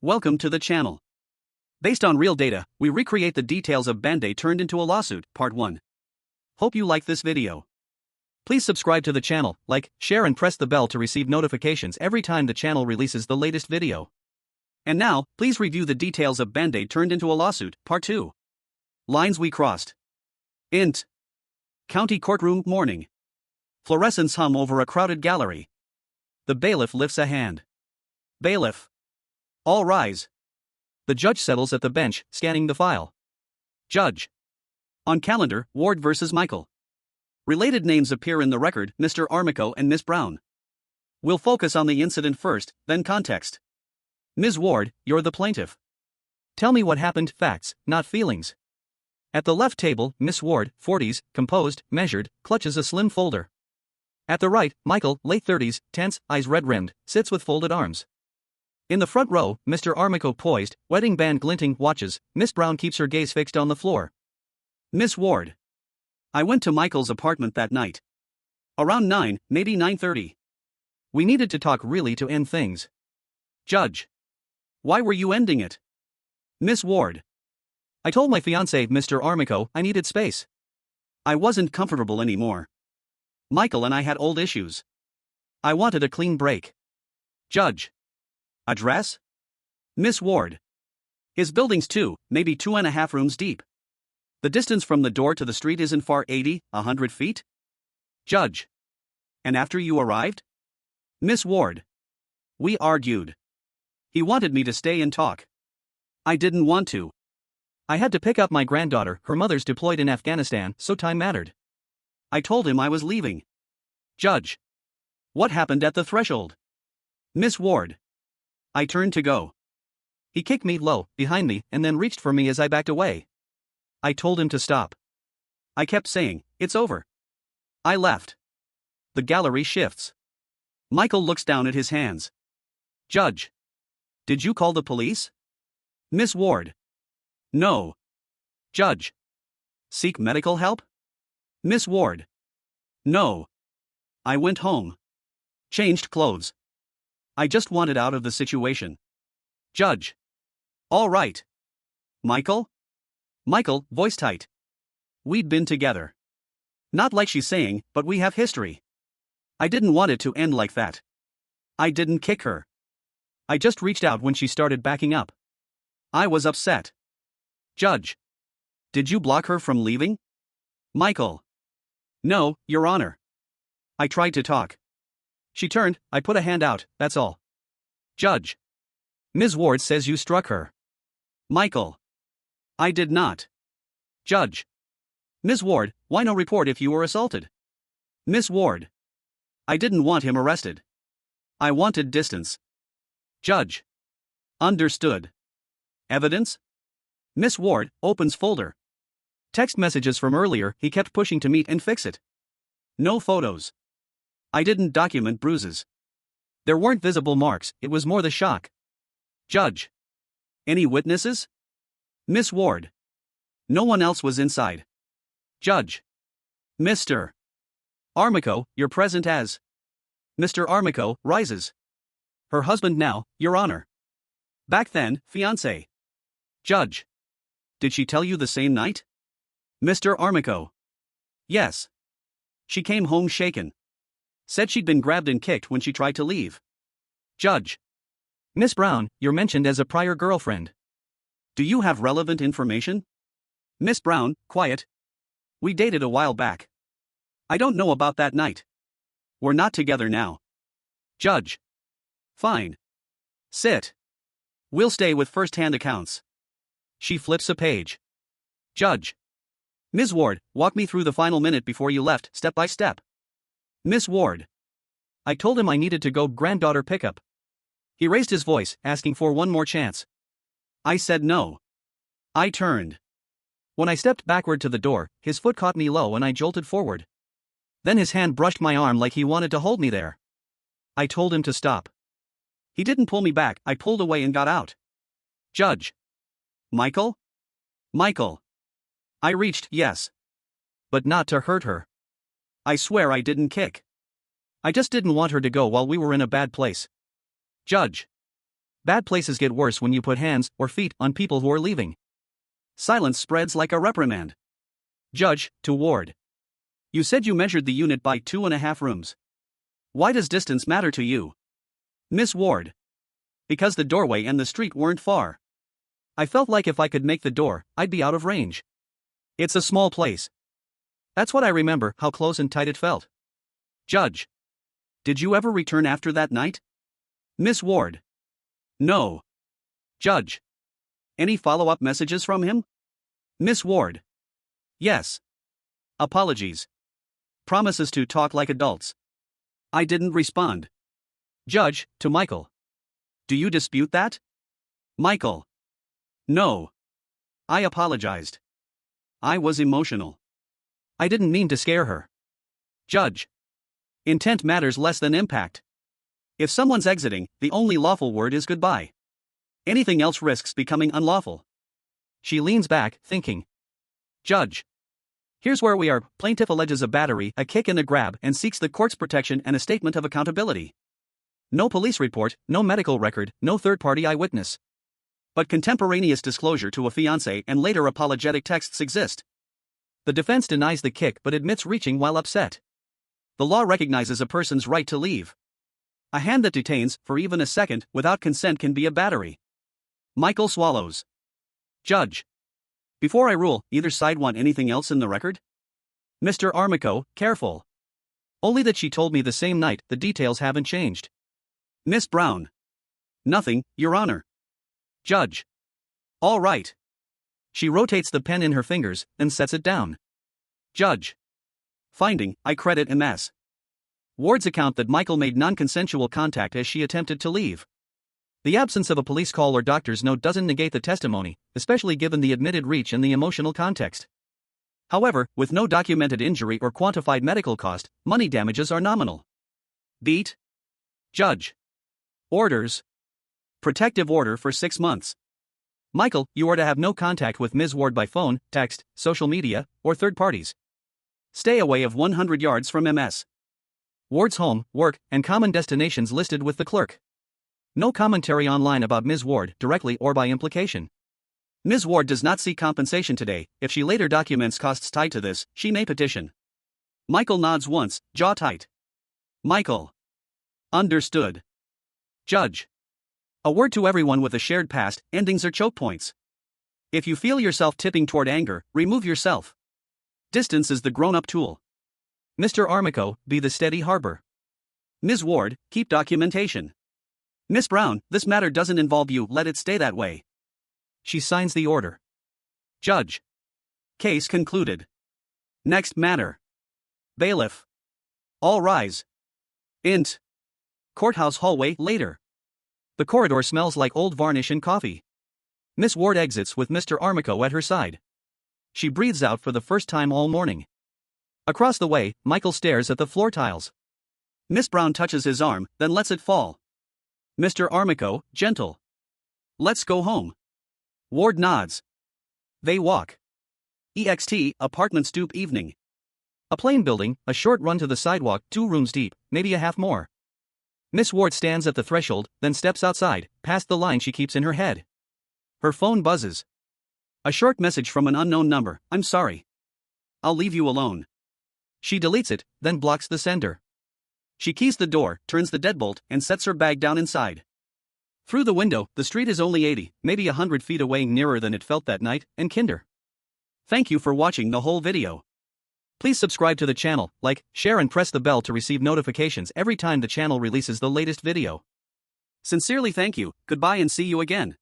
Welcome to the channel. Based on real data, we recreate the details of Bandaid turned into a lawsuit, part 1. Hope you like this video. Please subscribe to the channel, like, share and press the bell to receive notifications every time the channel releases the latest video. And now, please review the details of Bandaid turned into a lawsuit, part 2. Lines we crossed. Int. County courtroom, morning. Fluorescents hum over a crowded gallery. The bailiff lifts a hand. Bailiff. All rise. The judge settles at the bench, scanning the file. Judge. On calendar, Ward versus Michael. Related names appear in the record, Mr. Armico and Miss Brown. We'll focus on the incident first, then context. Ms. Ward, you're the plaintiff. Tell me what happened, facts, not feelings. At the left table, Miss Ward, 40s, composed, measured, clutches a slim folder. At the right, Michael, late 30s, tense, eyes red-rimmed, sits with folded arms. In the front row, Mr. Armico poised, wedding band glinting, watches. Miss Brown keeps her gaze fixed on the floor. Miss Ward. I went to Michael's apartment that night. Around 9, maybe 9:30. We needed to talk really to end things. Judge. Why were you ending it? Miss Ward. I told my fiancé, Mr. Armico, I needed space. I wasn't comfortable anymore. Michael and I had old issues. I wanted a clean break. Judge. Address? Miss Ward. His building's 2, maybe 2.5 rooms deep. The distance from the door to the street isn't far, 80, 100 feet? Judge. And after you arrived? Miss Ward. We argued. He wanted me to stay and talk. I didn't want to. I had to pick up my granddaughter, her mother's deployed in Afghanistan, so time mattered. I told him I was leaving. Judge. What happened at the threshold? Miss Ward. I turned to go. He kicked me low, behind me, and then reached for me as I backed away. I told him to stop. I kept saying, it's over. I left. The gallery shifts. Michael looks down at his hands. Judge. Did you call the police? Miss Ward. No. Judge. Seek medical help? Miss Ward. No. I went home. Changed clothes. I just wanted out of the situation. Judge. All right. Michael? Michael, voice tight. We'd been together. Not like she's saying, but we have history. I didn't want it to end like that. I didn't kick her. I just reached out when she started backing up. I was upset. Judge. Did you block her from leaving? Michael. No, Your Honor. I tried to talk. She turned, I put a hand out, that's all. Judge. Ms. Ward says you struck her. Michael. I did not. Judge. Ms. Ward, why no report if you were assaulted? Miss Ward. I didn't want him arrested. I wanted distance. Judge. Understood. Evidence? Miss Ward opens folder. Text messages from earlier, he kept pushing to meet and fix it. No photos. I didn't document bruises. There weren't visible marks, it was more the shock. Judge. Any witnesses? Miss Ward. No one else was inside. Judge. Mr. Armico, you're present as. Mr. Armico rises. Her husband now, Your Honor. Back then, fiancé. Judge. Did she tell you the same night? Mr. Armico. Yes. She came home shaken. Said she'd been grabbed and kicked when she tried to leave. Judge. Miss Brown, you're mentioned as a prior girlfriend. Do you have relevant information? Miss Brown, quiet. We dated a while back. I don't know about that night. We're not together now. Judge. Fine. Sit. We'll stay with first-hand accounts. She flips a page. Judge. Ms. Ward, walk me through the final minute before you left, step by step. Miss Ward. I told him I needed to go granddaughter pickup. He raised his voice, asking for one more chance. I said no. I turned. When I stepped backward to the door, his foot caught me low and I jolted forward. Then his hand brushed my arm like he wanted to hold me there. I told him to stop. He didn't pull me back, I pulled away and got out. Judge. Michael? Michael. I reached, yes. But not to hurt her. I swear I didn't kick. I just didn't want her to go while we were in a bad place. Judge. Bad places get worse when you put hands or feet on people who are leaving. Silence spreads like a reprimand. Judge, to Ward. You said you measured the unit by 2.5 rooms. Why does distance matter to you? Miss Ward. Because the doorway and the street weren't far. I felt like if I could make the door, I'd be out of range. It's a small place. That's what I remember, how close and tight it felt. Judge. Did you ever return after that night? Miss Ward. No. Judge. Any follow-up messages from him? Miss Ward. Yes. Apologies. Promises to talk like adults. I didn't respond. Judge, to Michael. Do you dispute that? Michael. No. I apologized. I was emotional. I didn't mean to scare her. Judge. Intent matters less than impact. If someone's exiting, the only lawful word is goodbye. Anything else risks becoming unlawful. She leans back, thinking. Judge. Here's where we are. Plaintiff alleges a battery, a kick and a grab, and seeks the court's protection and a statement of accountability. No police report, no medical record, no third-party eyewitness. But contemporaneous disclosure to a fiancé and later apologetic texts exist. The defense denies the kick but admits reaching while upset. The law recognizes a person's right to leave. A hand that detains, for even a second, without consent can be a battery. Michael swallows. Judge. Before I rule, either side want anything else in the record? Mr. Armico, careful. Only that she told me the same night, the details haven't changed. Miss Brown. Nothing, Your Honor. Judge. All right. She rotates the pen in her fingers, then sets it down. Judge. Finding, I credit MS. Ward's account that Michael made non-consensual contact as she attempted to leave. The absence of a police call or doctor's note doesn't negate the testimony, especially given the admitted reach and the emotional context. However, with no documented injury or quantified medical cost, money damages are nominal. Beat. Judge. Orders. Protective order for 6 months. Michael, you are to have no contact with Ms. Ward by phone, text, social media, or third parties. Stay away of 100 yards from MS. Ward's home, work, and common destinations listed with the clerk. No commentary online about Ms. Ward, directly or by implication. Ms. Ward does not seek compensation today. If she later documents costs tied to this, she may petition. Michael nods once, jaw tight. Michael. Understood. Judge. A word to everyone with a shared past, endings are choke points. If you feel yourself tipping toward anger, remove yourself. Distance is the grown-up tool. Mr. Armico, be the steady harbor. Ms. Ward, keep documentation. Miss Brown, this matter doesn't involve you, let it stay that way. She signs the order. Judge. Case concluded. Next matter. Bailiff. All rise. Int. Courthouse hallway later. The corridor smells like old varnish and coffee. Miss Ward exits with Mr. Armico at her side. She breathes out for the first time all morning. Across the way, Michael stares at the floor tiles. Miss Brown touches his arm, then lets it fall. Mr. Armico, gentle. Let's go home. Ward nods. They walk. EXT, apartment stoop evening. A plain building, a short run to the sidewalk, 2 rooms deep, maybe a half more. Miss Ward stands at the threshold, then steps outside, past the line she keeps in her head. Her phone buzzes. A short message from an unknown number, I'm sorry. I'll leave you alone. She deletes it, then blocks the sender. She keys the door, turns the deadbolt, and sets her bag down inside. Through the window, the street is only 80, maybe 100 feet away, nearer than it felt that night, and kinder. Thank you for watching the whole video. Please subscribe to the channel, like, share and press the bell to receive notifications every time the channel releases the latest video. Sincerely thank you, goodbye and see you again.